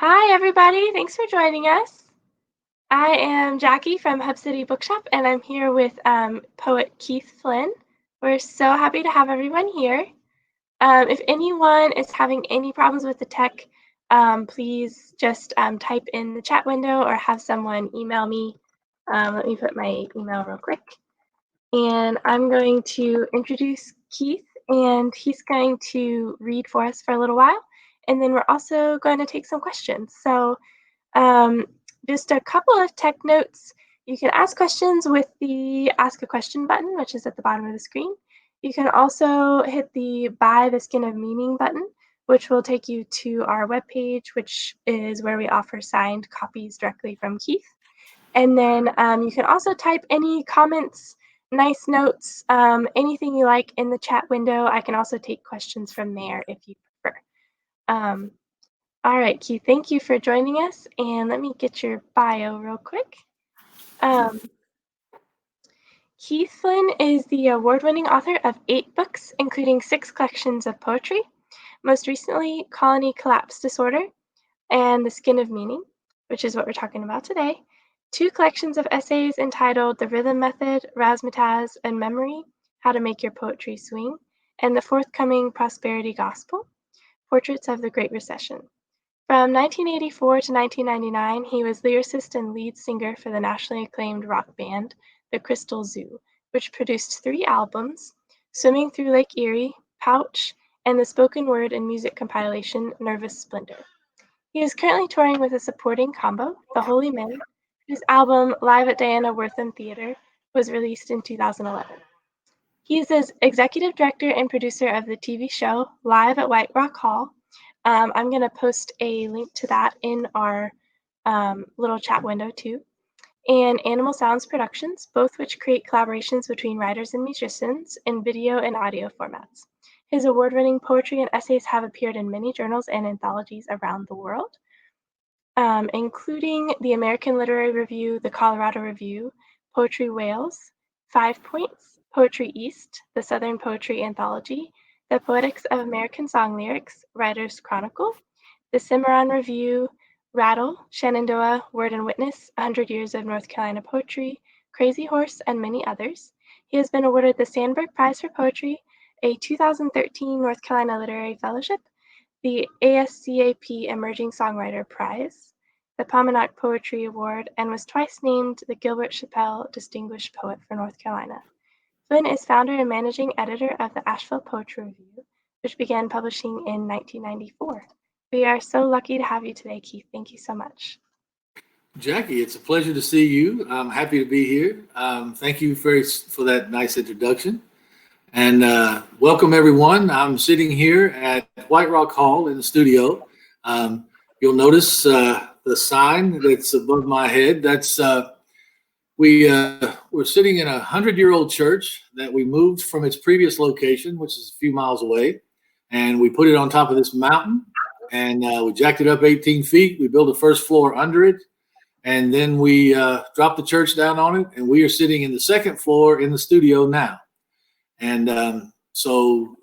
Hi, everybody. Thanks for joining us. I am Jackie from Hub City Bookshop, and I'm here with poet Keith Flynn. We're so happy to have everyone here. If anyone is having any problems with the tech, please just type in the chat window or have someone email me. Let me put my email real quick. And I'm going to introduce Keith, and he's going to read for us for a little while. And then we're also going to take some questions. So um, just a couple of tech notes. You can ask questions with the Ask a Question button, which is at the bottom of the screen. You can also hit the By the Skin of Meaning button, which will take you to our webpage, which is where we offer signed copies directly from Keith. And then you can also type any comments, nice notes, anything you like in the chat window. I can also take questions from there if you prefer. All right, Keith, thank you for joining us. And let me get your bio real quick. Keith Flynn is the award-winning author of 8 books, including 6 collections of poetry, most recently Colony Collapse Disorder and The Skin of Meaning, which is what we're talking about today, 2 collections of essays entitled The Rhythm Method, Razzmatazz, and Memory, How to Make Your Poetry Swing, and the forthcoming Prosperity Gospel, Portraits of the Great Recession. From 1984 to 1999, he was lyricist and lead singer for the nationally acclaimed rock band, the Crystal Zoo, which produced 3 albums, Swimming Through Lake Erie, Pouch, and the spoken word and music compilation, Nervous Splendor. He is currently touring with a supporting combo, The Holy Men, whose album Live at Diana Wortham Theatre was released in 2011. He is the executive director and producer of the TV show Live at White Rock Hall. I'm going to post a link to that in our little chat window too. And Animal Sounds Productions, both which create collaborations between writers and musicians in video and audio formats. His award-winning poetry and essays have appeared in many journals and anthologies around the world, including the American Literary Review, the Colorado Review, Poetry Wales, 5 Points, Poetry East, the Southern Poetry Anthology, the Poetics of American Song Lyrics, Writer's Chronicle, the Cimarron Review, Rattle, Shenandoah, Word and Witness, 100 Years of North Carolina Poetry, Crazy Horse, and many others. He has been awarded the Sandberg Prize for Poetry, a 2013 North Carolina Literary Fellowship, the ASCAP Emerging Songwriter Prize, the Pominock Poetry Award, and was twice named the Gilbert Chappell Distinguished Poet for North Carolina. Flynn is founder and managing editor of the Asheville Poetry Review, which began publishing in 1994. We are so lucky to have you today, Keith. Thank you so much. Jackie, it's a pleasure to see you. I'm happy to be here. Thank you for that nice introduction. And welcome, everyone. I'm sitting here at White Rock Hall in the studio. You'll notice the sign that's above my head. That's we're sitting in a 100-year-old church that we moved from its previous location, which is a few miles away, and we put it on top of this mountain, and we jacked it up 18 feet. We built a first floor under it, and then we dropped the church down on it, and we are sitting in the second floor in the studio now. And so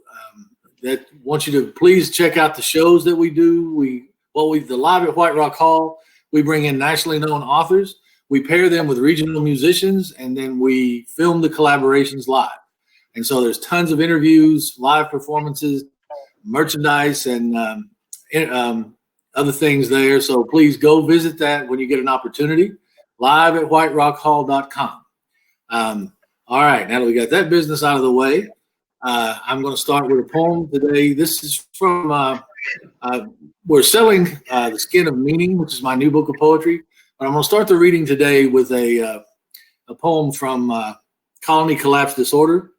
that want you to please check out the shows that we do. The Live at White Rock Hall, we bring in nationally known authors. We pair them with regional musicians, and then we film the collaborations live. And so there's tons of interviews, live performances, merchandise, and other things there. So please go visit that when you get an opportunity. Live at whiterockhall.com. All right, now that we got that business out of the way, I'm going to start with a poem today. This is from, we're selling The Skin of Meaning, which is my new book of poetry. But I'm going to start the reading today with a poem from Colony Collapse Disorder.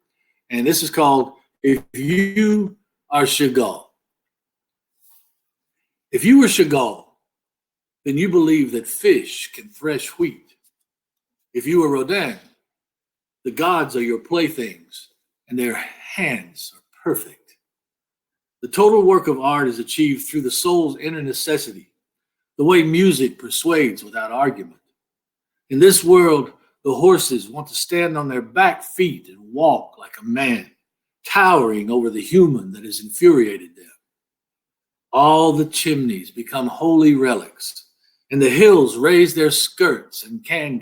And this is called If You Are Chagall. If you were Chagall, then you believe that fish can thresh wheat. If you were Rodin, the gods are your playthings, and their hands are perfect. The total work of art is achieved through the soul's inner necessity, the way music persuades without argument. In this world, the horses want to stand on their back feet and walk like a man, towering over the human that has infuriated them. All the chimneys become holy relics, and the hills raise their skirts and can,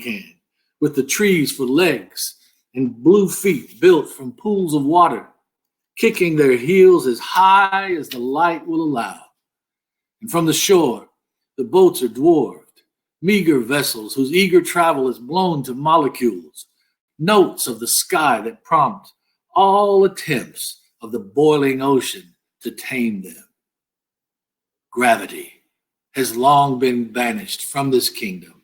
with the trees for legs and blue feet built from pools of water, kicking their heels as high as the light will allow. And from the shore, the boats are dwarfed, meager vessels whose eager travel is blown to molecules, notes of the sky that prompt all attempts of the boiling ocean to tame them. Gravity has long been banished from this kingdom,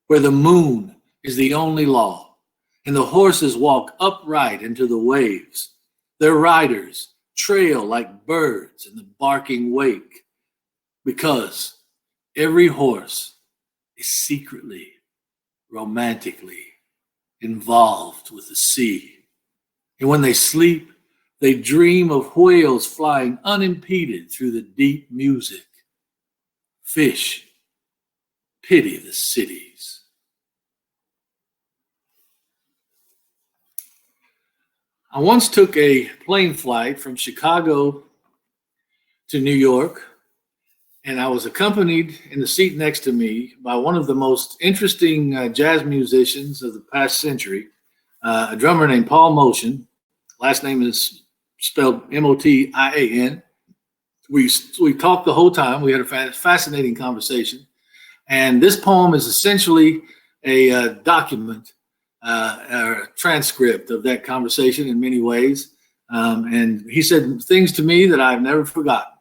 where the moon is the only law, and the horses walk upright into the waves. Their riders trail like birds in the barking wake, because every horse is secretly, romantically involved with the sea. And when they sleep, they dream of whales flying unimpeded through the deep music. Fish pity the cities. I once took a plane flight from Chicago to New York, and I was accompanied in the seat next to me by one of the most interesting jazz musicians of the past century, a drummer named Paul Motion. Last name is spelled Motin. We talked the whole time. We had a fascinating conversation. And this poem is essentially a document or a transcript of that conversation in many ways. And he said things to me that I've never forgotten.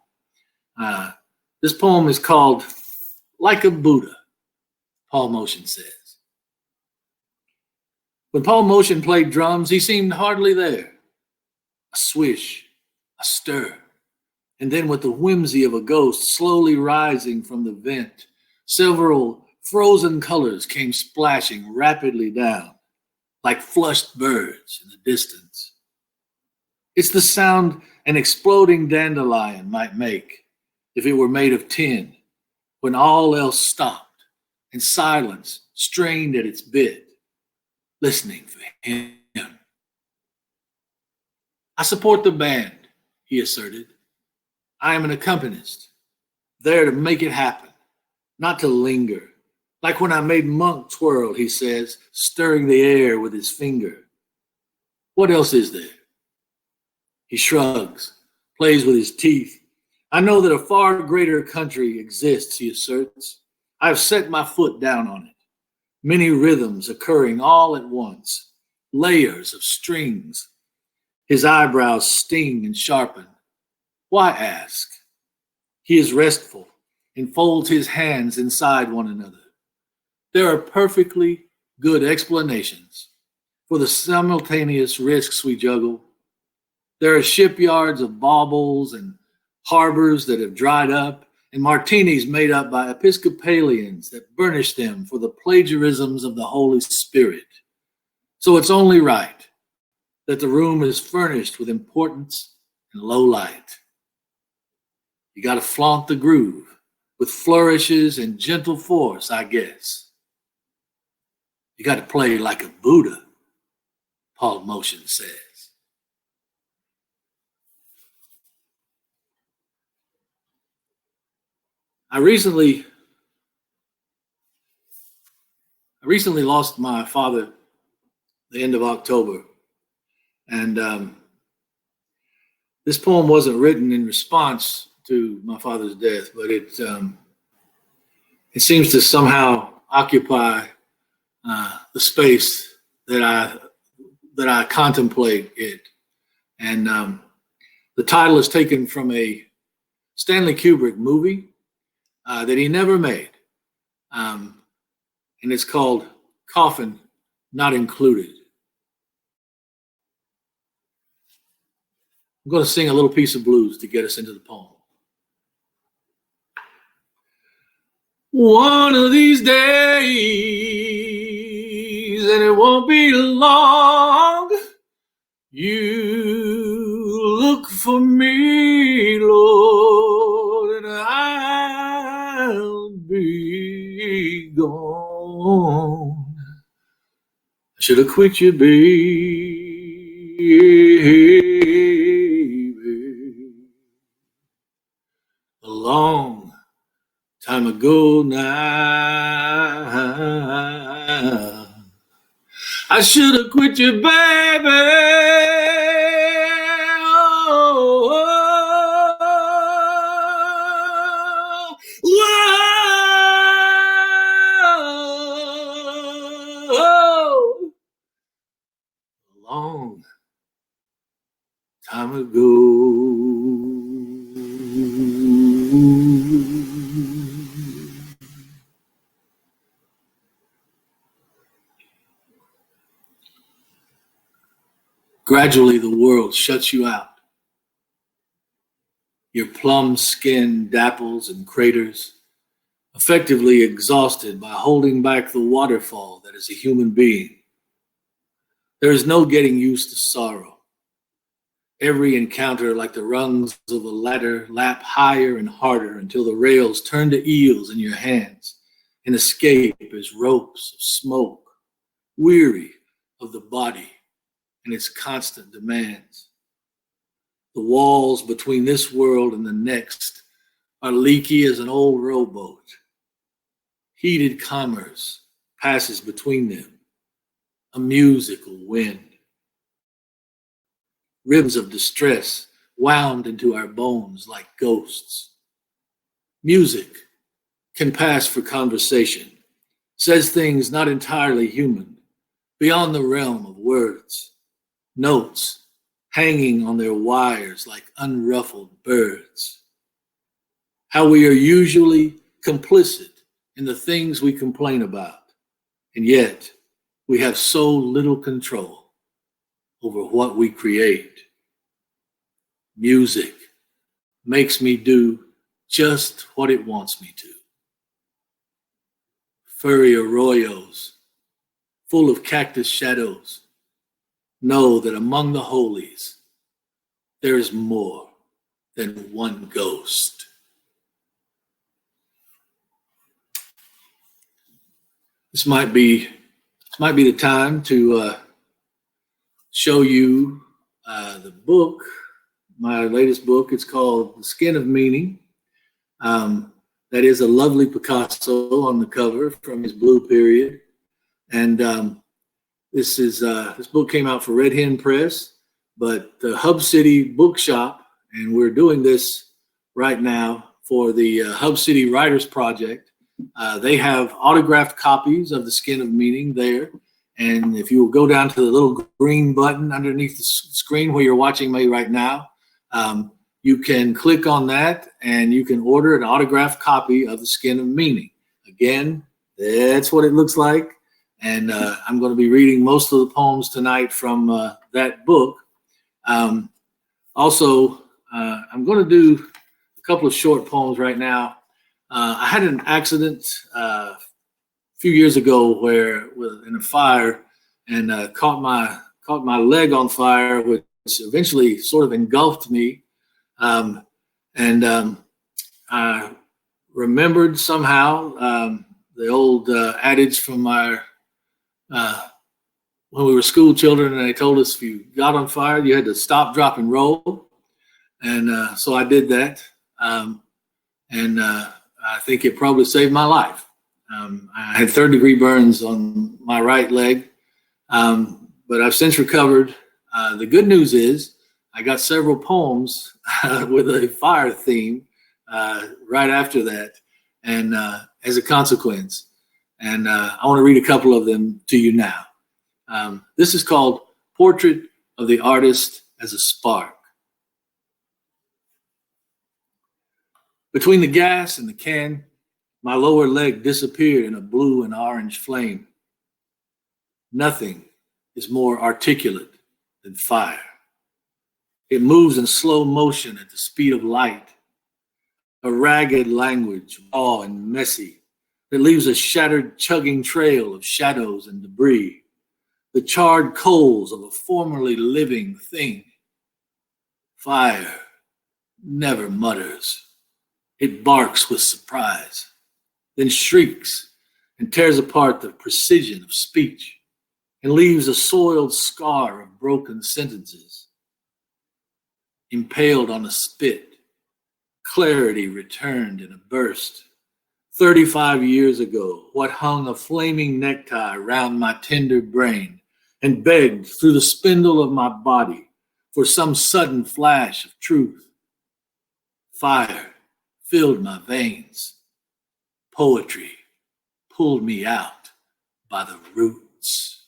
This poem is called Like a Buddha, Paul Motion says. When Paul Motion played drums, he seemed hardly there. A swish, a stir, and then with the whimsy of a ghost slowly rising from the vent, several frozen colors came splashing rapidly down, like flushed birds in the distance. It's the sound an exploding dandelion might make if it were made of tin, when all else stopped and silence strained at its bit, listening for him. I support the band, he asserted. I am an accompanist, there to make it happen, not to linger. Like when I made Monk twirl, he says, stirring the air with his finger. What else is there? He shrugs, plays with his teeth. I know that a far greater country exists, he asserts. I have set my foot down on it. Many rhythms occurring all at once, layers of strings. His eyebrows sting and sharpen. Why ask? He is restful and folds his hands inside one another. There are perfectly good explanations for the simultaneous risks we juggle. There are shipyards of baubles and harbors that have dried up, and martinis made up by Episcopalians that burnish them for the plagiarisms of the Holy Spirit. So it's only right that the room is furnished with importance and low light. You got to flaunt the groove with flourishes and gentle force, I guess. You got to play like a Buddha, Paul Motion says. I recently lost my father the end of October, and this poem wasn't written in response to my father's death, but it seems to somehow occupy the space that I contemplate it. And the title is taken from a Stanley Kubrick movie that he never made. And it's called Coffin Not Included. I'm going to sing a little piece of blues to get us into the poem. One of these days, and it won't be long, you look for me, Lord, and I'll be gone. I should have quit you, baby, a long time ago now. I should have quit you, baby. Oh, whoa, a long time ago. Gradually, the world shuts you out. Your plum skin dapples and craters, effectively exhausted by holding back the waterfall that is a human being. There is no getting used to sorrow. Every encounter, like the rungs of a ladder, lap higher and harder until the rails turn to eels in your hands and escape as ropes of smoke, weary of the body and its constant demands. The walls between this world and the next are leaky as an old rowboat. Heated commerce passes between them, a musical wind. Ribs of distress wound into our bones like ghosts. Music can pass for conversation, says things not entirely human, beyond the realm of words. Notes hanging on their wires like unruffled birds. How we are usually complicit in the things we complain about, and yet we have so little control over what we create. Music makes me do just what it wants me to. Furry arroyos, full of cactus shadows, know that among the holies, there is more than one ghost. This might be the time to show you the book, my latest book. It's called The Skin of Meaning. That is a lovely Picasso on the cover from his blue period. And this book came out for Red Hen Press, but the Hub City Bookshop, and we're doing this right now for the Hub City Writers Project. They have autographed copies of The Skin of Meaning there. And if you will go down to the little green button underneath the screen where you're watching me right now, you can click on that and you can order an autographed copy of The Skin of Meaning. Again, that's what it looks like. And I'm going to be reading most of the poems tonight from that book. Also, I'm going to do a couple of short poems right now. I had an accident a few years ago where in a fire and caught my leg on fire, which eventually sort of engulfed me. I remembered somehow the old adage from our when we were school children, and they told us if you got on fire, you had to stop, drop, and roll. And so I did that. I think it probably saved my life. I had third-degree burns on my right leg, but I've since recovered. The good news is I got several poems with a fire theme right after that, and as a consequence. And I want to read a couple of them to you now. This is called Portrait of the Artist as a Spark. Between the gas and the can, my lower leg disappeared in a blue and orange flame. Nothing is more articulate than fire. It moves in slow motion at the speed of light, a ragged language, raw and messy, that leaves a shattered, chugging trail of shadows and debris, the charred coals of a formerly living thing. Fire never mutters. It barks with surprise, then shrieks and tears apart the precision of speech and leaves a soiled scar of broken sentences. Impaled on a spit, Clarity returned in a burst. 35 years ago, what hung a flaming necktie round my tender brain and begged through the spindle of my body for some sudden flash of truth. Fire filled my veins. Poetry pulled me out by the roots.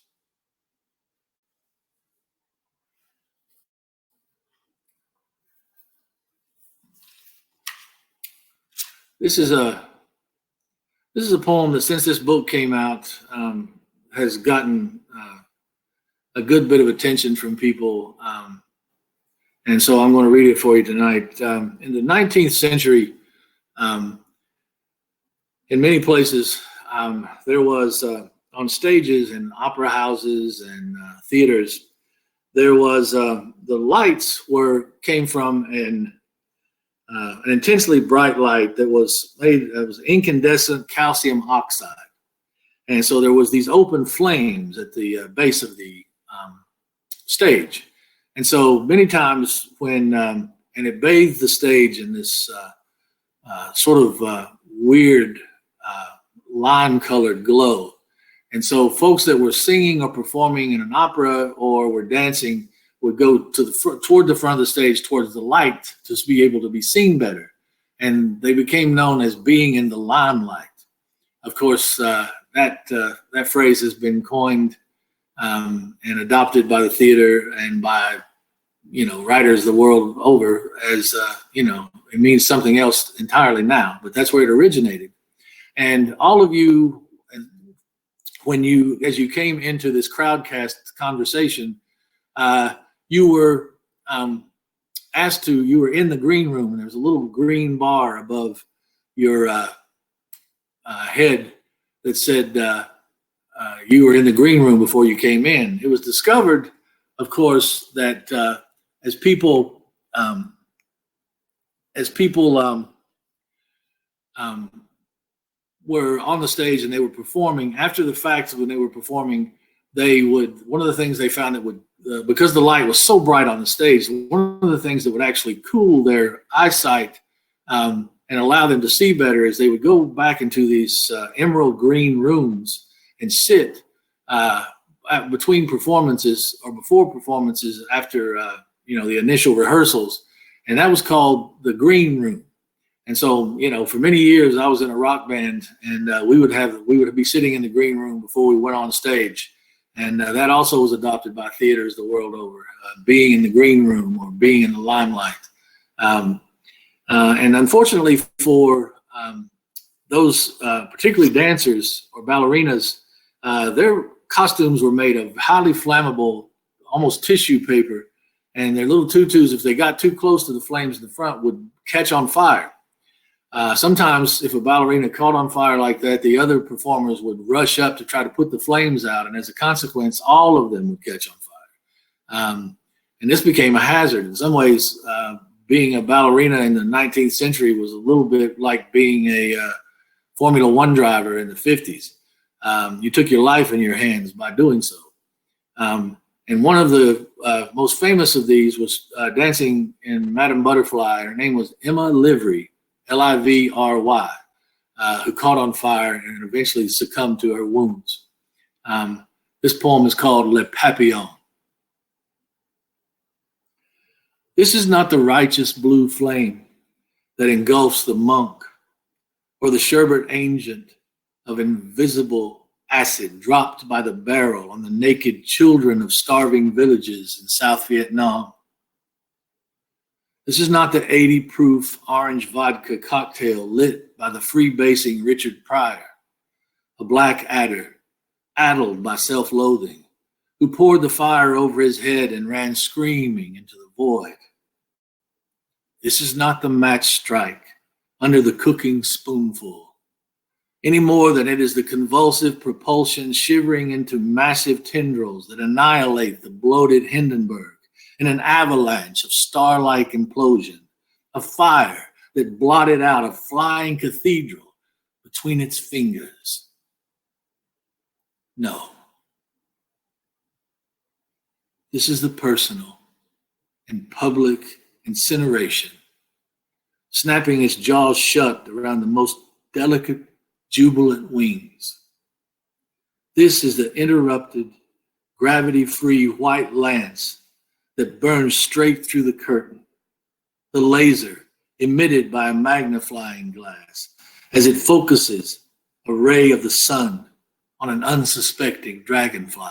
This is a poem that, since this book came out, has gotten a good bit of attention from people, and so I'm going to read it for you tonight. In the 19th century, in many places, there was on stages and opera houses and theaters, there was the lights came from an intensely bright light that was incandescent calcium oxide. And so there was these open flames at the base of the stage. And so many times when, and it bathed the stage in this sort of weird lime-colored glow. And so folks that were singing or performing in an opera or were dancing would go to toward the front of the stage, towards the light, to be able to be seen better. And they became known as being in the limelight. Of course, that phrase has been coined and adopted by the theater and by writers the world over as it means something else entirely now, but that's where it originated. And all of you, as you came into this crowdcast conversation, you were you were in the green room, and there's a little green bar above your head that said you were in the green room before you came in. It was discovered, of course, that as people were on the stage and they were performing, after the fact, when they were performing, one of the things they found that would, because the light was so bright on the stage, one of the things that would actually cool their eyesight and allow them to see better is they would go back into these emerald green rooms and sit between performances or before performances after the initial rehearsals, and that was called the green room. And so, for many years I was in a rock band, and we would be sitting in the green room before we went on stage. And that also was adopted by theaters the world over, being in the green room or being in the limelight. And unfortunately for those particularly dancers or ballerinas, their costumes were made of highly flammable, almost tissue paper, and their little tutus, if they got too close to the flames in the front, would catch on fire. Sometimes if a ballerina caught on fire like that, the other performers would rush up to try to put the flames out, and as a consequence, all of them would catch on fire. And this became a hazard. In some ways, being a ballerina in the 19th century was a little bit like being a Formula One driver in the 50s. You took your life in your hands by doing so. And one of the most famous of these was dancing in Madame Butterfly. Her name was Emma Livry, Livry, who caught on fire and eventually succumbed to her wounds. This poem is called Le Papillon. This is not the righteous blue flame that engulfs the monk, or the sherbet agent of invisible acid dropped by the barrel on the naked children of starving villages in South Vietnam. This is not the 80-proof orange vodka cocktail lit by the freebasing Richard Pryor, a black adder, addled by self-loathing, who poured the fire over his head and ran screaming into the void. This is not the match strike under the cooking spoonful, any more than it is the convulsive propulsion shivering into massive tendrils that annihilate the bloated Hindenburg in an avalanche of star-like implosion, a fire that blotted out a flying cathedral between its fingers. No. This is the personal and public incineration, snapping its jaws shut around the most delicate, jubilant wings. This is the interrupted, gravity-free white lance that burns straight through the curtain, the laser emitted by a magnifying glass as it focuses a ray of the sun on an unsuspecting dragonfly.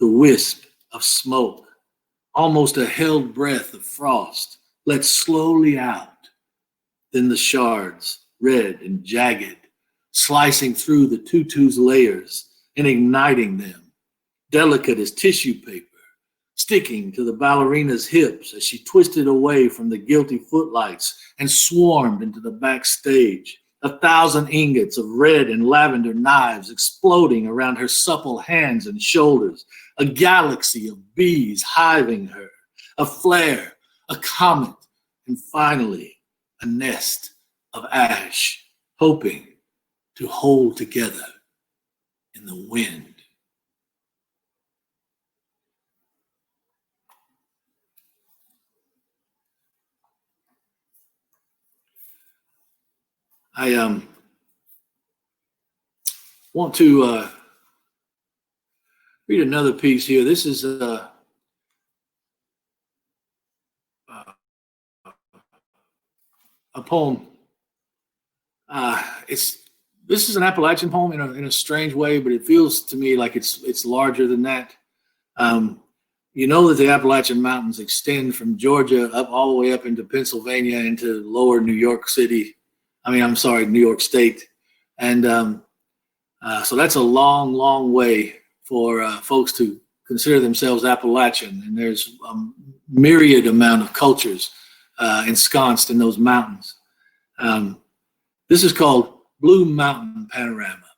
The wisp of smoke, almost a held breath of frost, lets slowly out. Then the shards, red and jagged, slicing through the tutu's layers and igniting them, delicate as tissue paper, sticking to the ballerina's hips as she twisted away from the guilty footlights and swarmed into the backstage. 1,000 ingots of red and lavender knives exploding around her supple hands and shoulders, a galaxy of bees hiving her, a flare, a comet, and finally a nest of ash, hoping to hold together in the wind. I want to read another piece here. This is a poem. This is an Appalachian poem in a strange way, but it feels to me like it's larger than that. You know that the Appalachian Mountains extend from Georgia up all the way up into Pennsylvania, into lower New York City. New York State. And so that's a long, long way for folks to consider themselves Appalachian. And there's a myriad amount of cultures ensconced in those mountains. This is called Blue Mountain Panorama.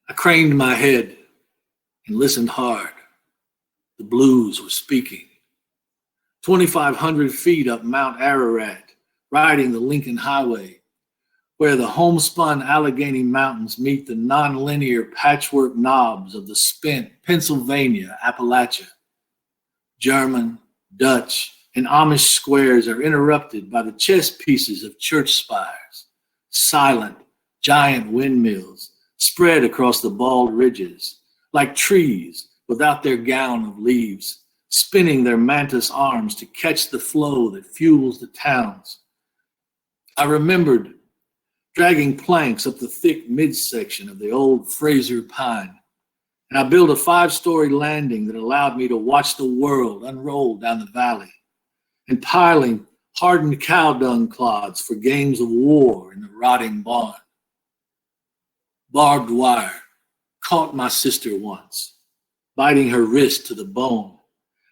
I craned my head and listened hard. The blues were speaking. 2,500 feet up Mount Ararat, riding the Lincoln Highway, where the homespun Allegheny Mountains meet the nonlinear patchwork knobs of the spent Pennsylvania Appalachia. German, Dutch, and Amish squares are interrupted by the chess pieces of church spires, silent, giant windmills spread across the bald ridges, like trees without their gown of leaves, spinning their mantis arms to catch the flow that fuels the towns. I remembered dragging planks up the thick midsection of the old Fraser pine, and I built a 5-story landing that allowed me to watch the world unroll down the valley, and piling hardened cow dung clods for games of war in the rotting barn. Barbed wire caught my sister once, biting her wrist to the bone,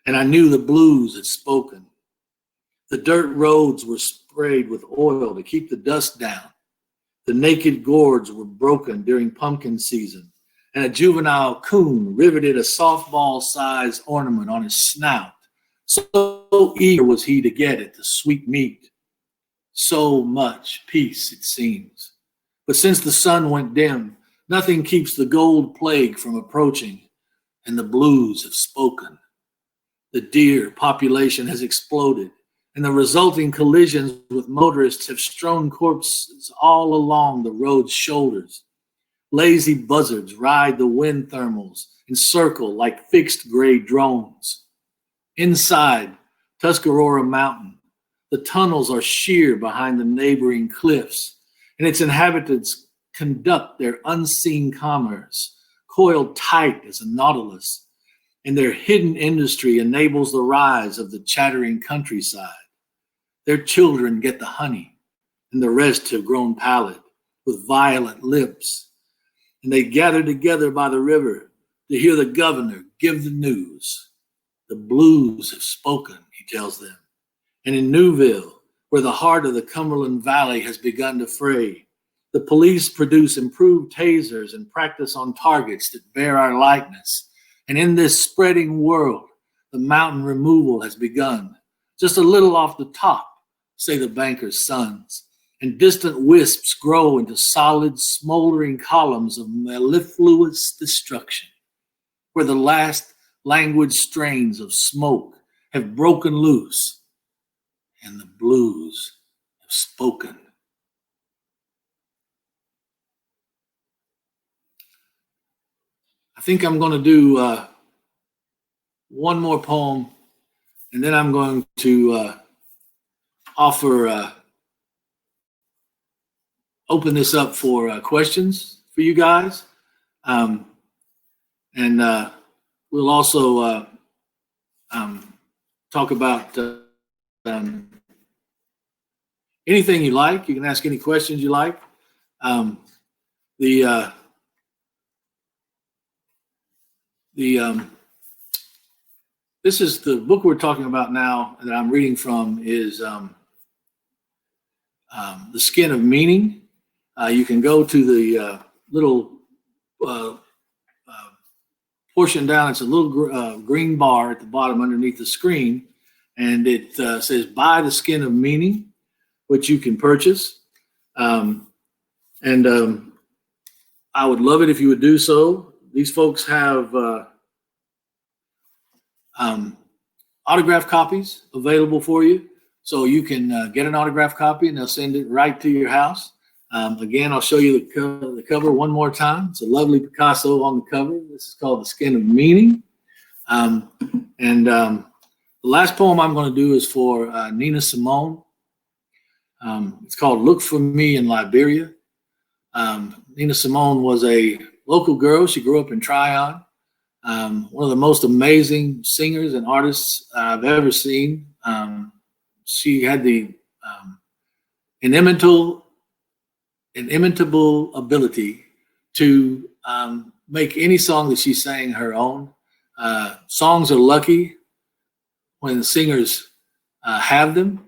and I knew the blues had spoken. The dirt roads were sprayed with oil to keep the dust down. The naked gourds were broken during pumpkin season, and a juvenile coon riveted a softball-sized ornament on his snout. So eager was he to get at the sweet meat. So much peace, it seems. But since the sun went dim, nothing keeps the gold plague from approaching, and the blues have spoken. The deer population has exploded, and the resulting collisions with motorists have strewn corpses all along the road's shoulders. Lazy buzzards ride the wind thermals and circle like fixed gray drones. Inside Tuscarora Mountain, the tunnels are sheer behind the neighboring cliffs, and its inhabitants conduct their unseen commerce, coiled tight as a nautilus, and their hidden industry enables the rise of the chattering countryside. Their children get the honey, and the rest have grown pallid, with violet lips, and they gather together by the river to hear the governor give the news. The blues have spoken, he tells them. And in Newville, where the heart of the Cumberland Valley has begun to fray, the police produce improved tasers and practice on targets that bear our likeness. And in this spreading world, the mountain removal has begun, just a little off the top, say the banker's sons, and distant wisps grow into solid, smoldering columns of mellifluous destruction, where the last languid strains of smoke have broken loose and the blues have spoken. I think I'm going to do one more poem, and then I'm going to open this up for questions for you guys. And we'll also talk about anything you like. You can ask any questions you like. This is the book we're talking about now that I'm reading from is The Skin of Meaning. You can go to the little portion down. It's a little green bar at the bottom underneath the screen, and it says Buy the Skin of Meaning, which you can purchase. I would love it if you would do so. These folks have autograph copies available for you. So you can get an autograph copy and they'll send it right to your house. Again, I'll show you the cover one more time. It's a lovely Picasso on the cover. This is called The Skin of Meaning. The last poem I'm going to do is for Nina Simone. It's called Look for Me in Liberia. Nina Simone was a local girl. She grew up in Tryon. One of the most amazing singers and artists I've ever seen. She had the inimitable ability to make any song that she sang her own. Songs are lucky when the singers have them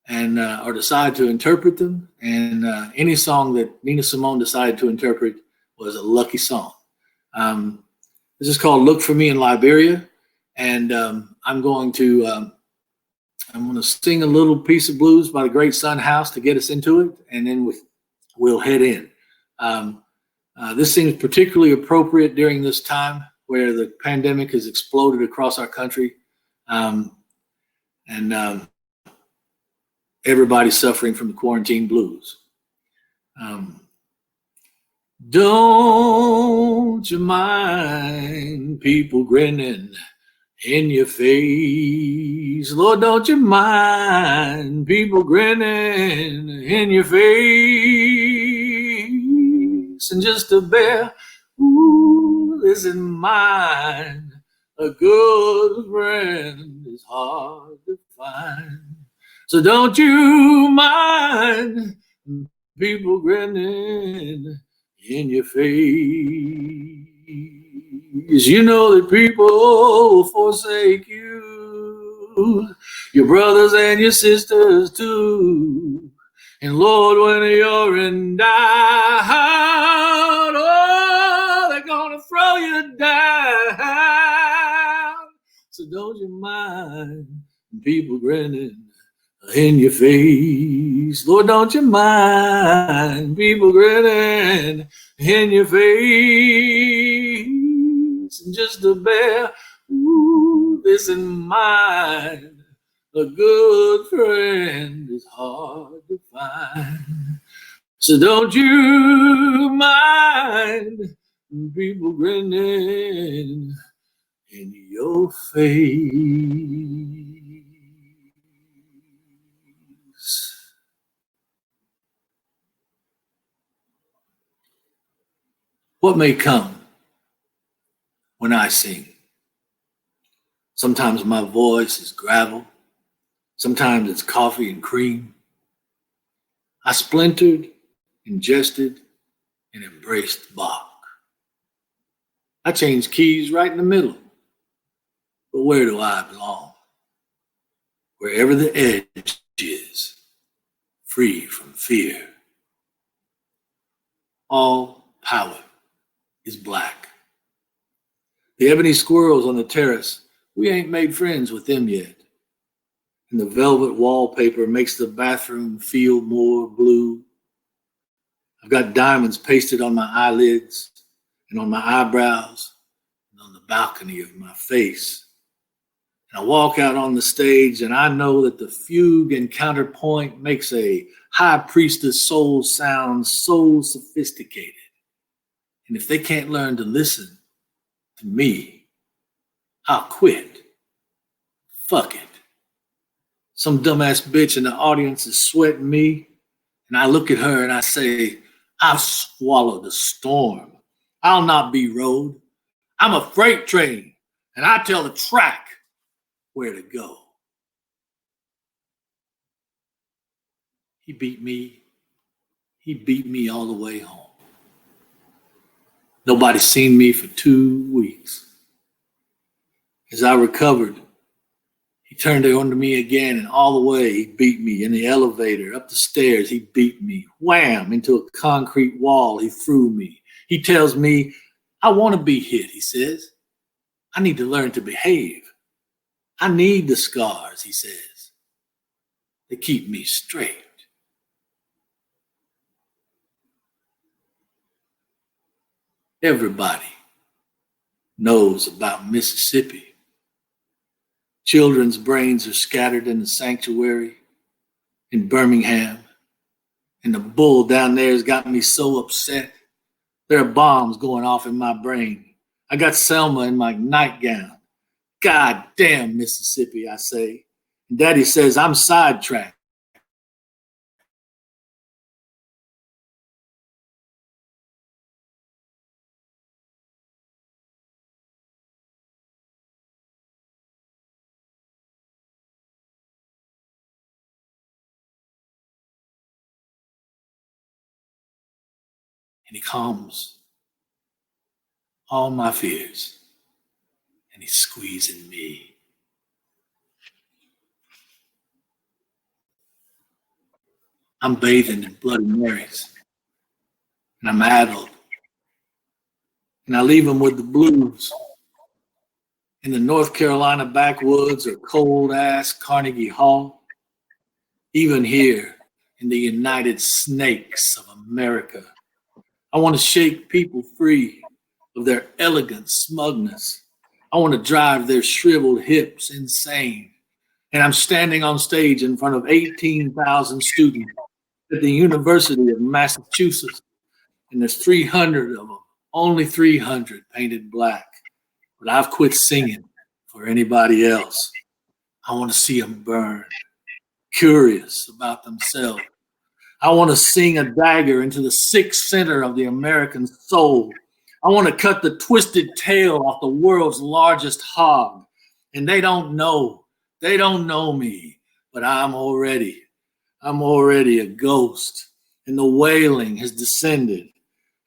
and or decide to interpret them. And any song that Nina Simone decided to interpret was a lucky song. This is called Look for Me in Liberia. And I'm going to sing a little piece of blues by the Great Sun House to get us into it. And then we'll head in. This seems particularly appropriate during this time where the pandemic has exploded across our country. Everybody's suffering from the quarantine blues. Don't you mind people grinning in your face? Lord, don't you mind people grinning in your face? And just to bear, this in mind, a good friend is hard to find. So don't you mind people grinning in your face. You know that people will forsake you, your brothers and your sisters too. And Lord, when you're in doubt, oh, they're gonna throw you down. So don't you mind people grinning in your face. Lord, don't you mind people grinning in your face. And just to bear this in mind, a good friend is hard to find. So don't you mind people grinning in your face. What may come when I sing? Sometimes my voice is gravel. Sometimes it's coffee and cream. I splintered, ingested, and embraced Bach. I changed keys right in the middle. But where do I belong? Wherever the edge is, free from fear. All power is black. The ebony squirrels on the terrace, we ain't made friends with them yet. And the velvet wallpaper makes the bathroom feel more blue. I've got diamonds pasted on my eyelids and on my eyebrows and on the balcony of my face. And I walk out on the stage, and I know that the fugue and counterpoint makes a high priestess soul sound so sophisticated. And if they can't learn to listen to me, I'll quit. Fuck it. Some dumbass bitch in the audience is sweating me, and I look at her and I say, I've swallowed the storm. I'll not be rode. I'm a freight train, and I tell the track where to go. He beat me. He beat me all the way home. Nobody's seen me for 2 weeks. As I recovered, he turned it on to me again, and all the way he beat me in the elevator, up the stairs, he beat me. Wham! Into a concrete wall, he threw me. He tells me, I want to be hit, he says. I need to learn to behave. I need the scars, he says, to keep me straight. Everybody knows about Mississippi. Children's brains are scattered in the sanctuary in Birmingham. And the bull down there has got me so upset. There are bombs going off in my brain. I got Selma in my nightgown. God damn Mississippi, I say. And Daddy says I'm sidetracked. And he calms all my fears. And he's squeezing me. I'm bathing in Bloody Marys. And I'm addled. And I leave them with the blues. In the North Carolina backwoods or cold-ass Carnegie Hall. Even here in the United Snakes of America. I want to shake people free of their elegant smugness. I want to drive their shriveled hips insane. And I'm standing on stage in front of 18,000 students at the University of Massachusetts. And there's 300 of them, only 300 painted black. But I've quit singing for anybody else. I want to see them burn, curious about themselves. I want to sing a dagger into the sick center of the American soul. I want to cut the twisted tail off the world's largest hog. And they don't know me, but I'm already a ghost. And the wailing has descended,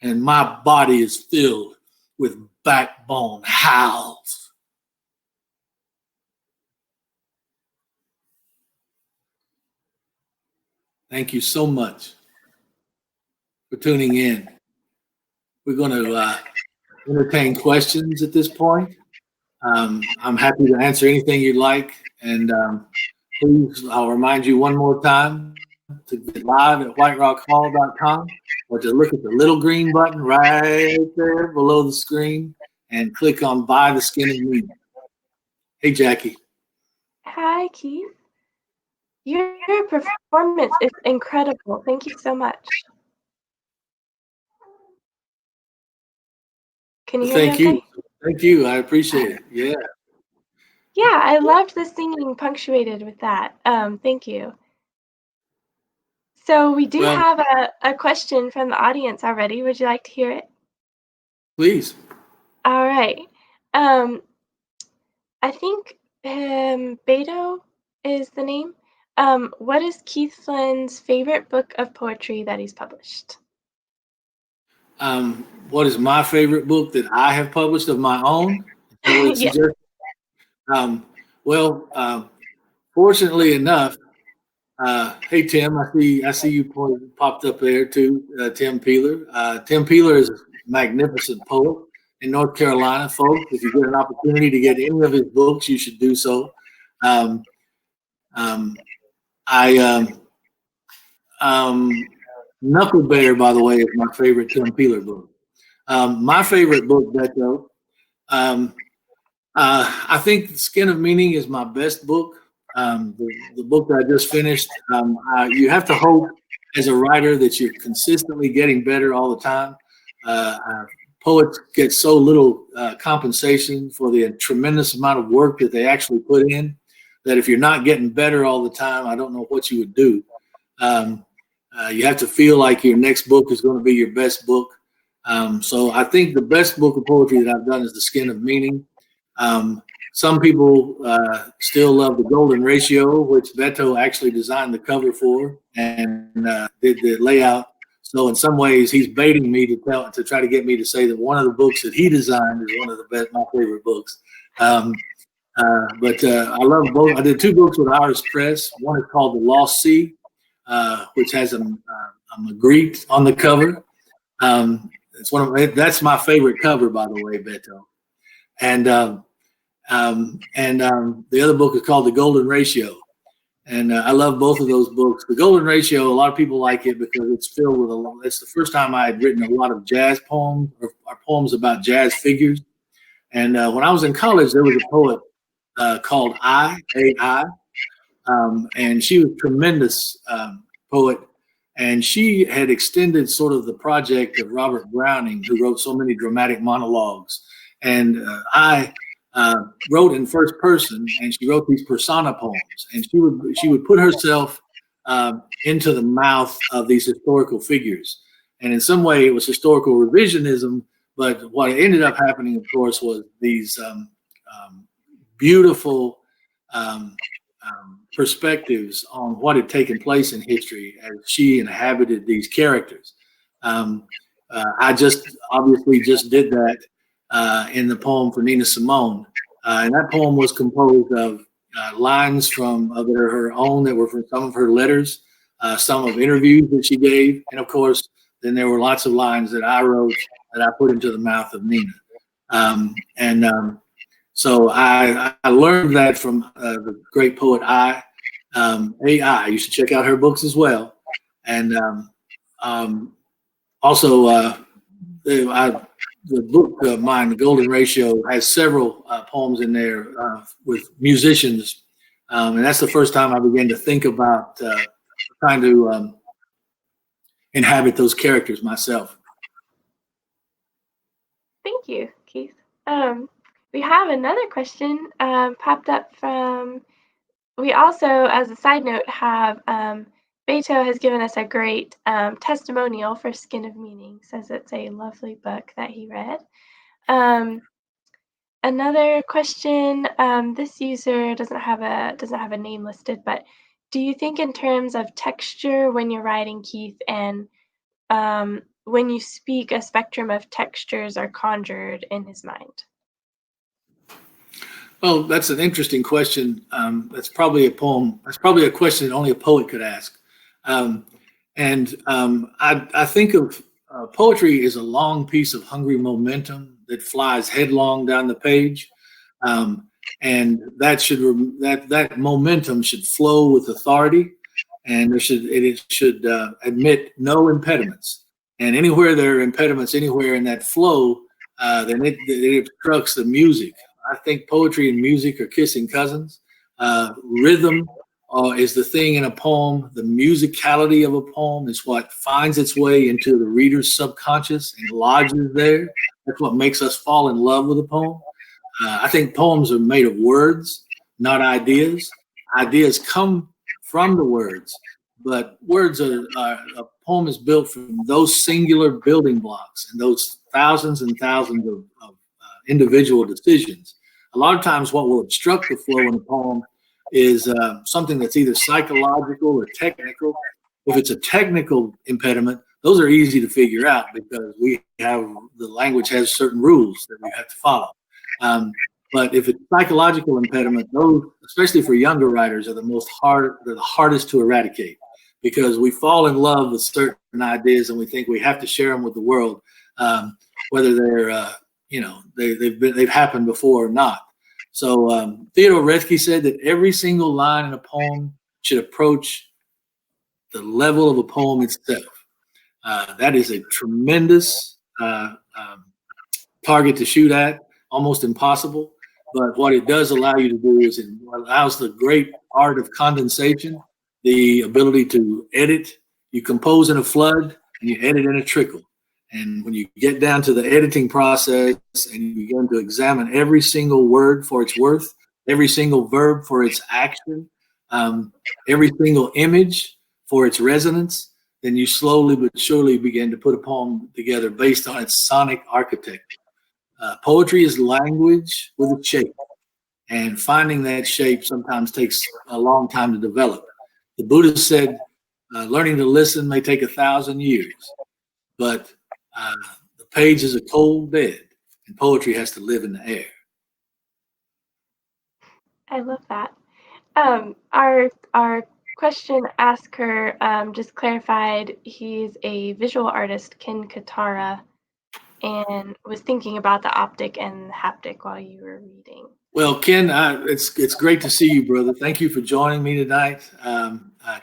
and my body is filled with backbone howls. Thank you so much for tuning in. We're going to entertain questions at this point. I'm happy to answer anything you'd like. And please, I'll remind you one more time to get live at whiterockhall.com or to look at the little green button right there below the screen and click on Buy the Skin of Me. Hey, Jackie. Hi, Keith. Your performance is incredible. Thank you so much. Can you hear me okay? Thank you. I appreciate it. Yeah. Yeah, I loved the singing punctuated with that. Thank you. So we do have a question from the audience already. Would you like to hear it? Please. All right. I think Beto is the name. What is Keith Flynn's favorite book of poetry that he's published? What is my favorite book that I have published of my own? Yes. Fortunately enough, hey Tim, I see you popped up there too, Tim Peeler. Tim Peeler is a magnificent poet in North Carolina, folks. If you get an opportunity to get any of his books, you should do so. Knuckle Bear, by the way, is my favorite Tim Peeler book. My favorite book, Beto, I think Skin of Meaning is my best book. The book that I just finished. You have to hope as a writer that you're consistently getting better all the time. Poets get so little compensation for the tremendous amount of work that they actually put in, that if you're not getting better all the time, I don't know what you would do. You have to feel like your next book is going to be your best book. So I think the best book of poetry that I've done is The Skin of Meaning. Some people still love The Golden Ratio, which Beto actually designed the cover for and did the layout. So in some ways, he's baiting me to try to get me to say that one of the books that he designed is one of my favorite books. But I love both. I did 2 books with Iris Press. One is called The Lost Sea, which has a Magritte on the cover. That's my favorite cover, by the way, Beto. And the other book is called The Golden Ratio. And I love both of those books. The Golden Ratio, a lot of people like it because it's filled with it's the first time I had written a lot of jazz poems or poems about jazz figures. And when I was in college, there was a poet called A.I., and she was a tremendous poet. And she had extended sort of the project of Robert Browning, who wrote so many dramatic monologues. And I wrote in first person, and she wrote these persona poems. And she would put herself into the mouth of these historical figures. And in some way, it was historical revisionism. But what ended up happening, of course, was these beautiful perspectives on what had taken place in history as she inhabited these characters. I just obviously just did that in the poem for Nina Simone. And that poem was composed of lines from that are her own, that were from some of her letters, some of interviews that she gave. And of course, then there were lots of lines that I wrote that I put into the mouth of Nina. So I learned that from the great poet A.I. You should check out her books as well. And also, the book of mine, The Golden Ratio, has several poems in there with musicians. And that's the first time I began to think about trying to inhabit those characters myself. Thank you, Keith. We have another question popped up from, we also, as a side note, have Beto has given us a great testimonial for Skin of Meaning. Says it's a lovely book that he read. Another question, this user doesn't have a name listed, but do you think in terms of texture when you're writing, Keith, and when you speak, a spectrum of textures are conjured in his mind? Well, that's an interesting question. That's probably a poem. That's probably a question that only a poet could ask. I think of poetry as a long piece of hungry momentum that flies headlong down the page, and that momentum should flow with authority, and it should admit no impediments. And anywhere there are impediments, anywhere in that flow, then it obstructs the music. I think poetry and music are kissing cousins. Rhythm is the thing in a poem. The musicality of a poem is what finds its way into the reader's subconscious and lodges there. That's what makes us fall in love with a poem. I think poems are made of words, not ideas. Ideas come from the words, but words a poem is built from those singular building blocks and those thousands and thousands of individual decisions. A lot of times what will obstruct the flow in a poem is something that's either psychological or technical. If it's a technical impediment, those are easy to figure out because the language has certain rules that we have to follow. But if it's psychological impediment, those, especially for younger writers, are the hardest to eradicate because we fall in love with certain ideas and we think we have to share them with the world, whether they're they've happened before or not. So Theodore Retzke said that every single line in a poem should approach the level of a poem itself. That is a tremendous target to shoot at, almost impossible. But what it does allow you to do is it allows the great art of condensation, the ability to edit. You compose in a flood and you edit in a trickle. And when you get down to the editing process and you begin to examine every single word for its worth, every single verb for its action, um, every single image for its resonance, then you slowly but surely begin to put a poem together based on its sonic architecture. Poetry is language with a shape, and finding that shape sometimes takes a long time to develop. The Buddha said, learning to listen may take 1,000 years, but uh, the page is a cold bed, and poetry has to live in the air. I love that. Our question asker just clarified he's a visual artist, Ken Katara, and was thinking about the optic and haptic while you were reading. Well, Ken, it's great to see you, brother. Thank you for joining me tonight.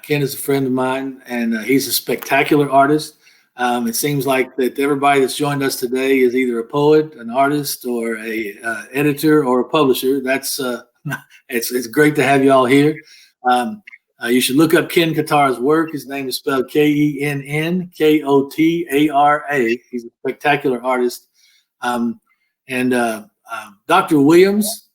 Ken is a friend of mine, and he's a spectacular artist. It seems like that everybody that's joined us today is either a poet, an artist, or a editor, or a publisher. That's it's great to have you all here. You should look up Ken Katara's work. His name is spelled KennKotara. He's a spectacular artist. And Dr. Williams,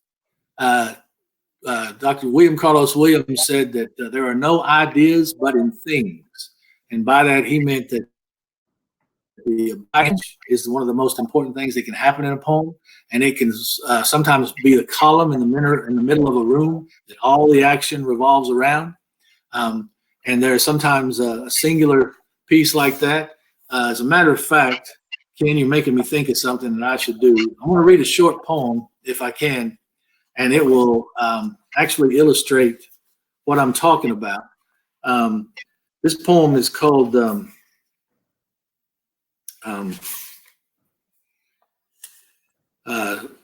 Dr. William Carlos Williams said that there are no ideas but in things. And by that, he meant that the image is one of the most important things that can happen in a poem. And it can sometimes be the column in the middle of a room that all the action revolves around. And there's sometimes a singular piece like that. As a matter of fact, Ken, you're making me think of something that I should do. I'm going to read a short poem, if I can, and it will actually illustrate what I'm talking about. This poem is called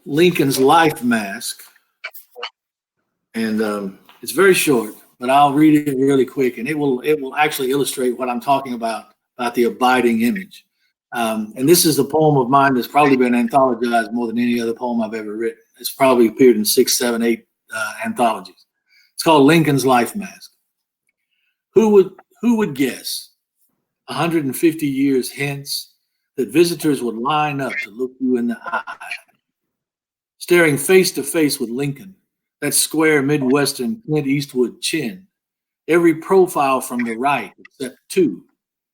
Lincoln's Life Mask, and it's very short, but I'll read it really quick, and it will actually illustrate what I'm talking about the abiding image. And this is a poem of mine that's probably been anthologized more than any other poem I've ever written. It's probably appeared in 6, 7, 8 anthologies. It's called Lincoln's Life Mask. Who would guess 150 years hence that visitors would line up to look you in the eye, staring face to face with Lincoln, that square Midwestern Clint Eastwood chin, every profile from the right except two,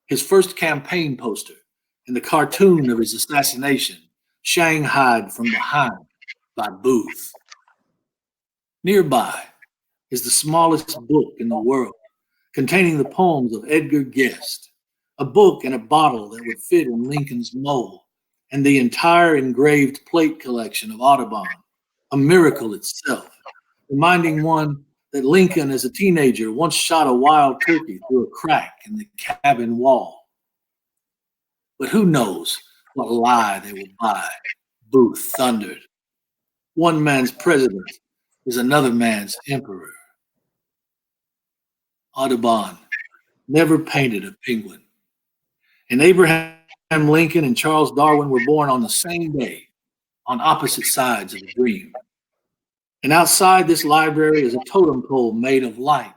his first campaign poster, and the cartoon of his assassination, shanghaied from behind by Booth. Nearby is the smallest book in the world, containing the poems of Edgar Guest, a book and a bottle that would fit in Lincoln's mold, and the entire engraved plate collection of Audubon, a miracle itself, reminding one that Lincoln, as a teenager, once shot a wild turkey through a crack in the cabin wall. But who knows what lie they will buy? Booth thundered. One man's president is another man's emperor. Audubon never painted a penguin. And Abraham Lincoln and Charles Darwin were born on the same day, on opposite sides of a dream. And outside this library is a totem pole made of light,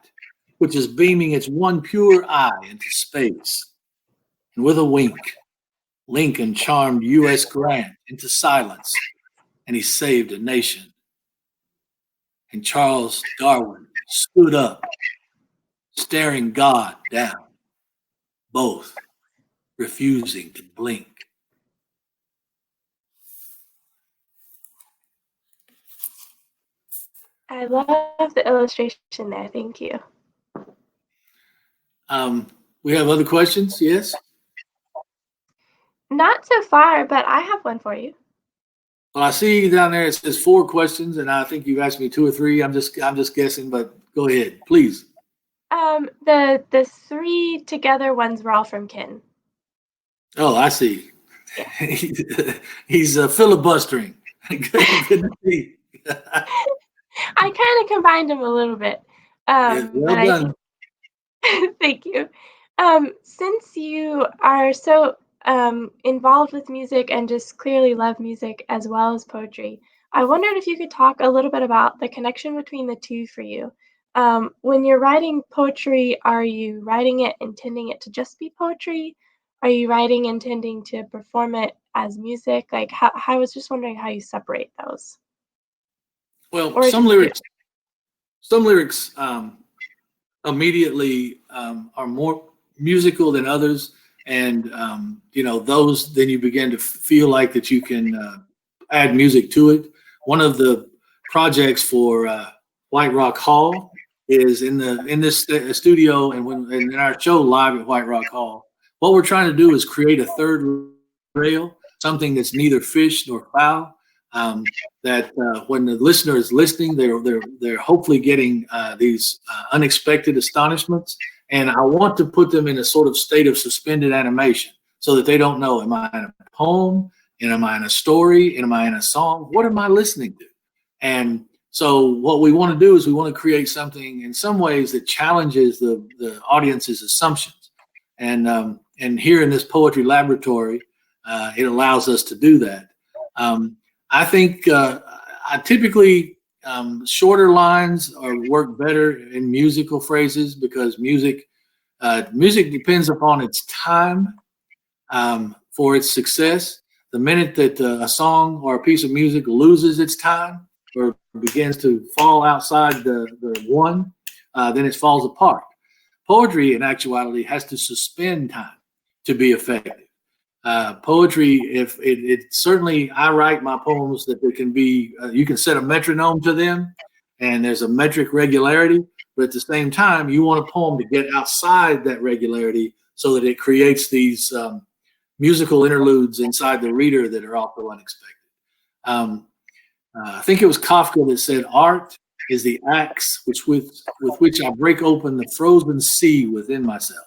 which is beaming its one pure eye into space. And with a wink, Lincoln charmed U.S. Grant into silence, and he saved a nation. And Charles Darwin stood up, staring God down, both refusing to blink. I love the illustration there. Thank you. We have other questions? Yes? Not so far, but I have one for you. Well, I see down there it says 4 questions, and I think you've asked me 2 or 3. I'm just guessing, but go ahead, please. The 3 together ones were all from Ken. Oh, I see. Yeah. He's filibustering. Good to see. I kind of combined them a little bit. Yeah, well done. Thank you. Since you are so involved with music and just clearly love music as well as poetry, I wondered if you could talk a little bit about the connection between the two for you. When you're writing poetry, are you writing it intending it to just be poetry? Are you writing intending to perform it as music? Like, I was just wondering how you separate those, Well, or if some you do. lyrics, some lyrics immediately are more musical than others, and those then you begin to feel like that you can add music to it. One of the projects for White Rock Hall is in this studio, and in our show live at White Rock Hall. What we're trying to do is create a third rail, something that's neither fish nor fowl. That when the listener is listening, they're hopefully getting these unexpected astonishments, and I want to put them in a sort of state of suspended animation so that they don't know: am I in a poem? Am I in a story? Am I in a song? What am I listening to? And so what we want to do is we want to create something in some ways that challenges the audience's assumptions. And here in this poetry laboratory, it allows us to do that. I think I typically shorter lines work better in musical phrases because music depends upon its time for its success. The minute that a song or a piece of music loses its time or begins to fall outside the one, then it falls apart. Poetry, in actuality, has to suspend time to be effective. Poetry, if it certainly, I write my poems that they can be, you can set a metronome to them, and there's a metric regularity. But at the same time, you want a poem to get outside that regularity so that it creates these musical interludes inside the reader that are also unexpected. I think it was Kafka that said, "Art is the axe with which I break open the frozen sea within myself."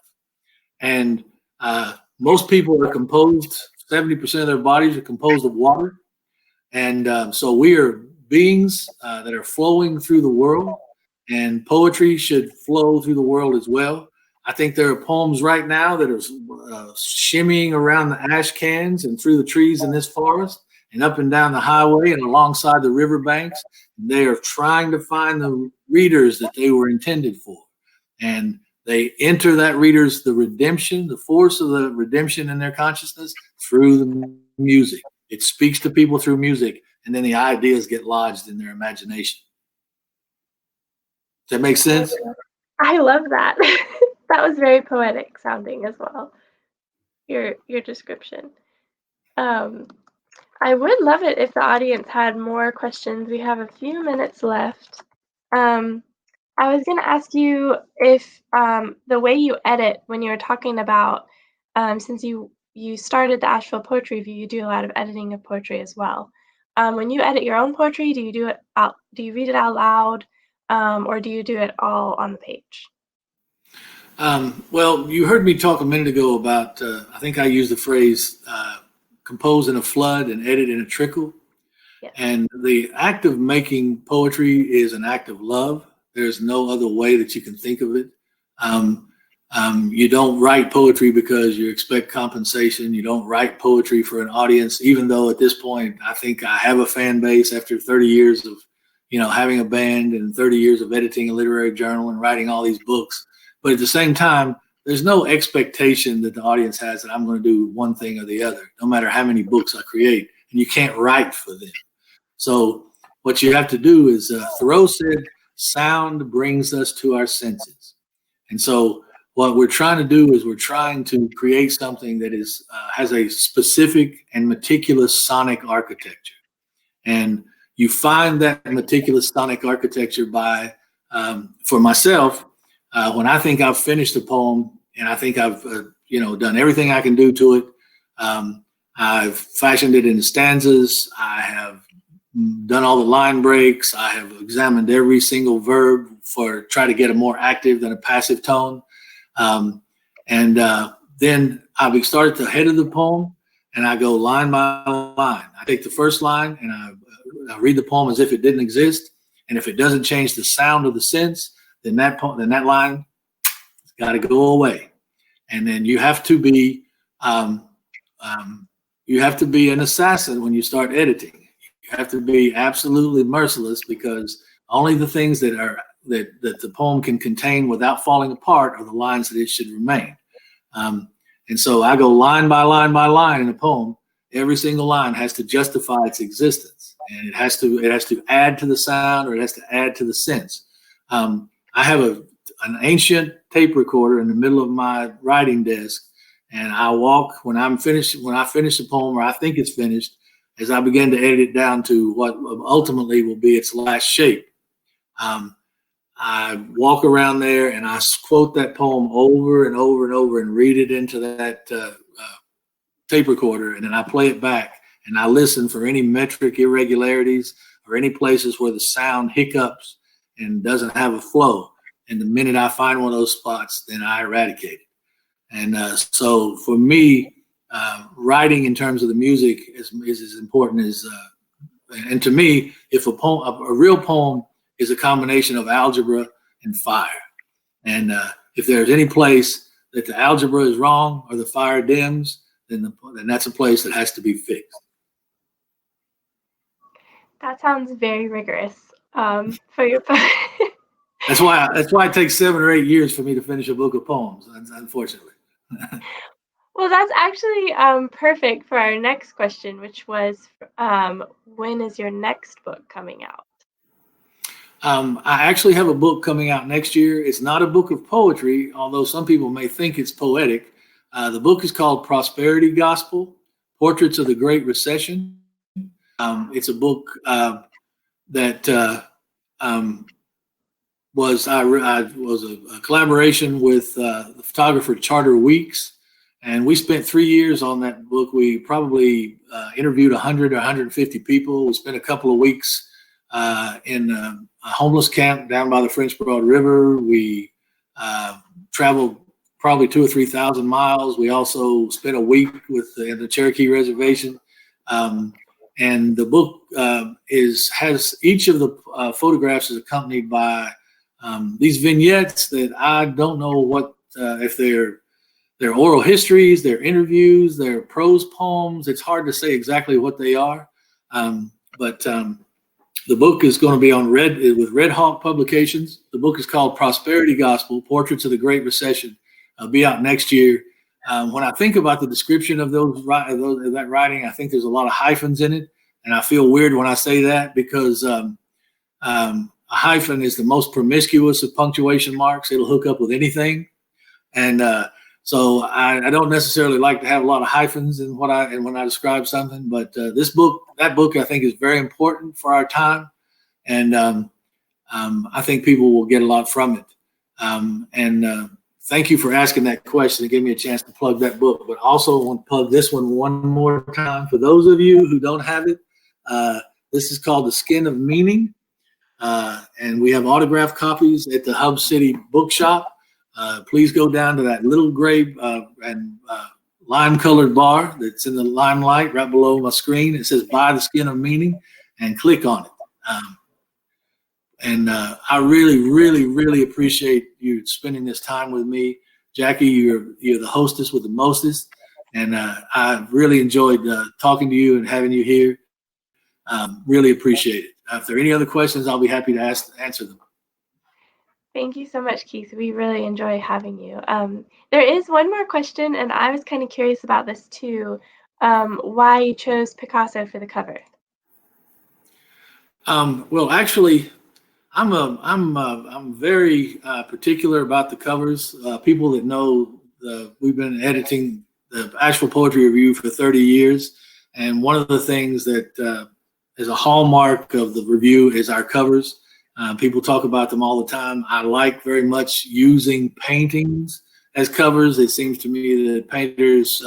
And most people are composed, 70% of their bodies are composed of water. And so we are beings that are flowing through the world, and poetry should flow through the world as well. I think there are poems right now that are shimmying around the ash cans and through the trees in this forest and up and down the highway and alongside the riverbanks. They are trying to find the readers that they were intended for. And they enter that reader's, the redemption, the force of the redemption in their consciousness through the music. It speaks to people through music, and then the ideas get lodged in their imagination. Does that make sense? I love that. That was very poetic sounding as well. Your description. I would love it if the audience had more questions. We have a few minutes left. Um, I was going to ask you if the way you edit when you were talking about, since you started the Asheville Poetry Review, you do a lot of editing of poetry as well. When you edit your own poetry, do you read it out loud, or do you do it all on the page? Well, you heard me talk a minute ago about, I think I used the phrase compose in a flood and edit in a trickle. Yes. And the act of making poetry is an act of love. There's no other way that you can think of it. You don't write poetry because you expect compensation. You don't write poetry for an audience, even though at this point, I think I have a fan base after 30 years of, having a band and 30 years of editing a literary journal and writing all these books. But at the same time, there's no expectation that the audience has that I'm going to do one thing or the other, no matter how many books I create. And you can't write for them. So what you have to do is, Thoreau said, sound brings us to our senses. And so what we're trying to do is we're trying to create something that is has a specific and meticulous sonic architecture. And you find that meticulous sonic architecture by, for myself, when I think I've finished a poem and I think I've done everything I can do to it, I've fashioned it in stanzas. I have done all the line breaks. I have examined every single verb try to get a more active than a passive tone. Then I start at the head of the poem and I go line by line. I take the first line and I read the poem as if it didn't exist. And if it doesn't change the sound of the sense, then that line has got to go away. And then you have to be an assassin when you start editing. You have to be absolutely merciless, because only the things that the poem can contain without falling apart are the lines that it should remain. And so I go line by line by line in a poem. Every single line has to justify its existence, and it has to add to the sound, or it has to add to the sense. I have an ancient tape recorder in the middle of my writing desk, and I walk when I finish a poem, or I think it's finished, as I begin to edit it down to what ultimately will be its last shape. I walk around there and I quote that poem over and over and over and read it into that tape recorder, and then I play it back and I listen for any metric irregularities or any places where the sound hiccups and doesn't have a flow. And the minute I find one of those spots, then I eradicate it. And so for me, writing in terms of the music is as important as, and to me, if a real poem is a combination of algebra and fire. And if there's any place that the algebra is wrong or the fire dims, then that's a place that has to be fixed. That sounds very rigorous for your poem. That's why it takes 7 or 8 years for me to finish a book of poems, unfortunately. Well, that's actually perfect for our next question, which was, when is your next book coming out? I actually have a book coming out next year. It's not a book of poetry, although some people may think it's poetic. The book is called Prosperity Gospel: Portraits of the Great Recession. It's a book that was a collaboration with the photographer Charter Weeks, and we spent 3 years on that book. We probably interviewed 100 or 150 people. We spent a couple of weeks in a homeless camp down by the French Broad River. We traveled probably 2,000 or 3,000 miles. We also spent a week in the Cherokee Reservation. And the book has each of the photographs is accompanied by these vignettes that I don't know what if they're oral histories, they're interviews, they're prose poems. It's hard to say exactly what they are, but the book is going to be on with Red Hawk Publications. The book is called Prosperity Gospel: Portraits of the Great Recession. It'll be out next year. When I think about the description of that writing, I think there's a lot of hyphens in it, and I feel weird when I say that, because a hyphen is the most promiscuous of punctuation marks. It'll hook up with anything, and so I don't necessarily like to have a lot of hyphens in when I describe something. But that book, I think, is very important for our time, and I think people will get a lot from it. Thank you for asking that question. It gave me a chance to plug that book, but also want to plug this one more time. For those of you who don't have it, this is called The Skin of Meaning, and we have autographed copies at the Hub City Bookshop. Please go down to that little gray and lime-colored bar that's in the limelight right below my screen. It says "Buy the Skin of Meaning," and click on it. I really, really, really appreciate you spending this time with me, Jackie. You're the hostess with the mostest, and I really enjoyed talking to you and having you here. Really appreciate it. If there are any other questions, I'll be happy to answer them. Thank you so much, Keith. We really enjoy having you. There is one more question, and I was kind of curious about this too. Why you chose Picasso for the cover? Well, actually, I'm very particular about the covers. People that know we've been editing the Asheville Poetry Review for 30 years, and one of the things that is a hallmark of the review is our covers. People talk about them all the time. I like very much using paintings as covers. It seems to me that painters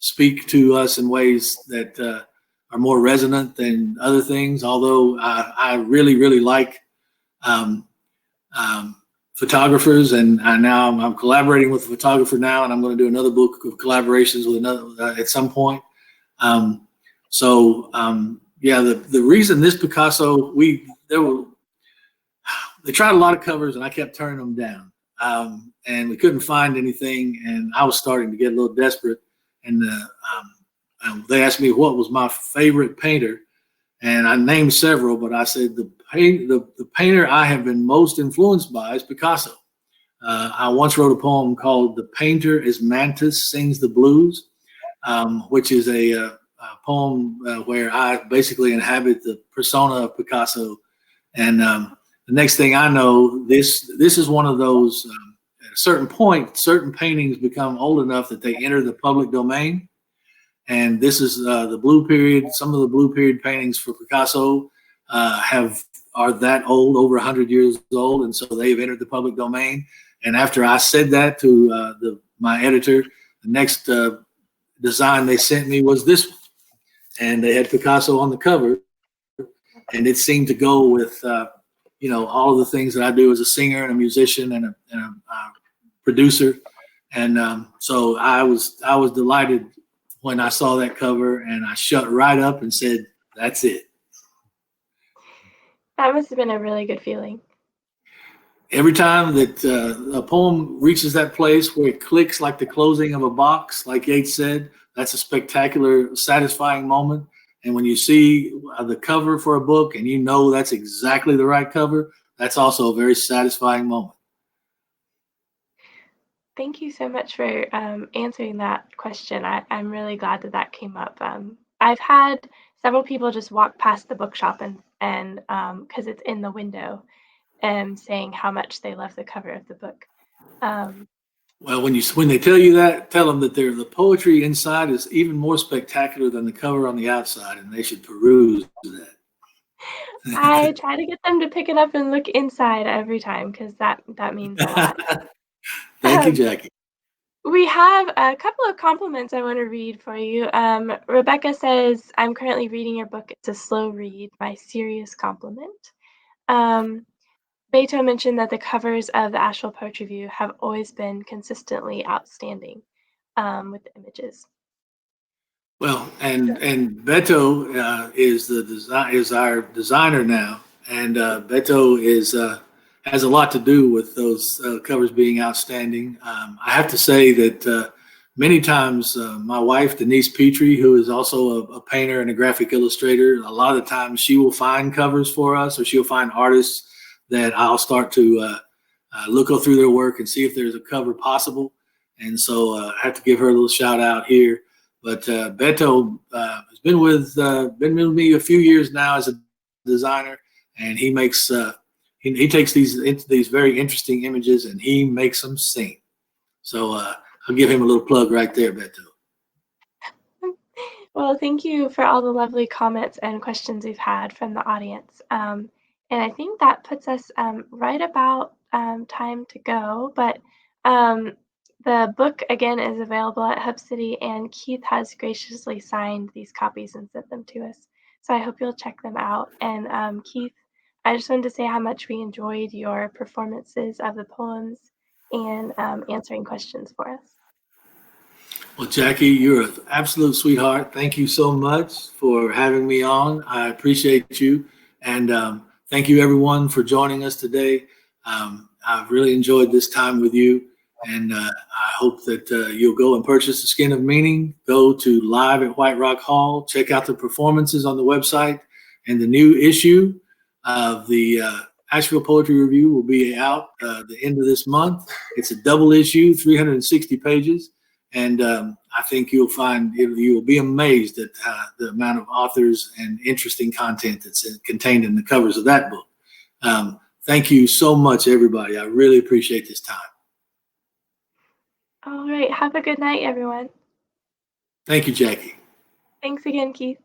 speak to us in ways that are more resonant than other things. Although I really, really like photographers, and I'm collaborating with a photographer now, and I'm going to do another book of collaborations with another at some point. Yeah, the reason this Picasso, they tried a lot of covers, and I kept turning them down, and we couldn't find anything, and I was starting to get a little desperate, and they asked me what was my favorite painter, And I named several, but I said the painter I have been most influenced by is Picasso. I once wrote a poem called "The Painter as Mantis Sings the Blues," which is a poem where I basically inhabit the persona of Picasso. And the next thing I know, this is one of those. At a certain point, certain paintings become old enough that they enter the public domain. And this is the blue period. Some of the blue period paintings for Picasso are that old, over 100 years old, and so they've entered the public domain. And after I said that to my editor, the next design they sent me was this one, and they had Picasso on the cover, and it seemed to go with all of the things that I do as a singer and a musician and a producer. And so I was delighted when I saw that cover, and I shut right up and said, "That's it." That must have been a really good feeling. Every time that a poem reaches that place where it clicks like the closing of a box, like Yeats said, that's a spectacular, satisfying moment. And when you see the cover for a book and you know that's exactly the right cover, that's also a very satisfying moment. Thank you so much for answering that question. I'm really glad that came up. I've had several people just walk past the bookshop and because it's in the window, and saying how much they love the cover of the book. Well, when they tell you that, tell them that the poetry inside is even more spectacular than the cover on the outside, and they should peruse that. I try to get them to pick it up and look inside every time because that means a lot. Thank you, Jackie. We have a couple of compliments I want to read for you. Rebecca says, "I'm currently reading your book. It's a slow read. My serious compliment." Beto mentioned that the covers of the Asheville Poetry Review have always been consistently outstanding with the images. Well, and Beto is our designer now, and Beto has a lot to do with those covers being outstanding. I have to say that many times my wife Denise Petrie, who is also a painter and a graphic illustrator, a lot of the times she will find covers for us, or she'll find artists that I'll start to look through their work and see if there's a cover possible. And so I have to give her a little shout out here. But Beto has been with me a few years now as a designer, and he makes he takes these very interesting images and he makes them sing. So I'll give him a little plug right there, Beto. Well, thank you for all the lovely comments and questions we've had from the audience. And I think that puts us right about time to go. But the book, again, is available at Hub City, and Keith has graciously signed these copies and sent them to us. So I hope you'll check them out. And Keith, I just wanted to say how much we enjoyed your performances of the poems and answering questions for us. Well, Jackie, you're an absolute sweetheart. Thank you so much for having me on. I appreciate you. And thank you, everyone, for joining us today. I've really enjoyed this time with you. And I hope that you'll go and purchase The Skin of Meaning. Go to Live at White Rock Hall. Check out the performances on the website. And the new issue of the Asheville Poetry Review will be out the end of this month. It's a double issue, 360 pages. And I think you'll be amazed at the amount of authors and interesting content that's contained in the covers of that book. Thank you so much, everybody. I really appreciate this time. All right. Have a good night, everyone. Thank you, Jackie. Thanks again, Keith.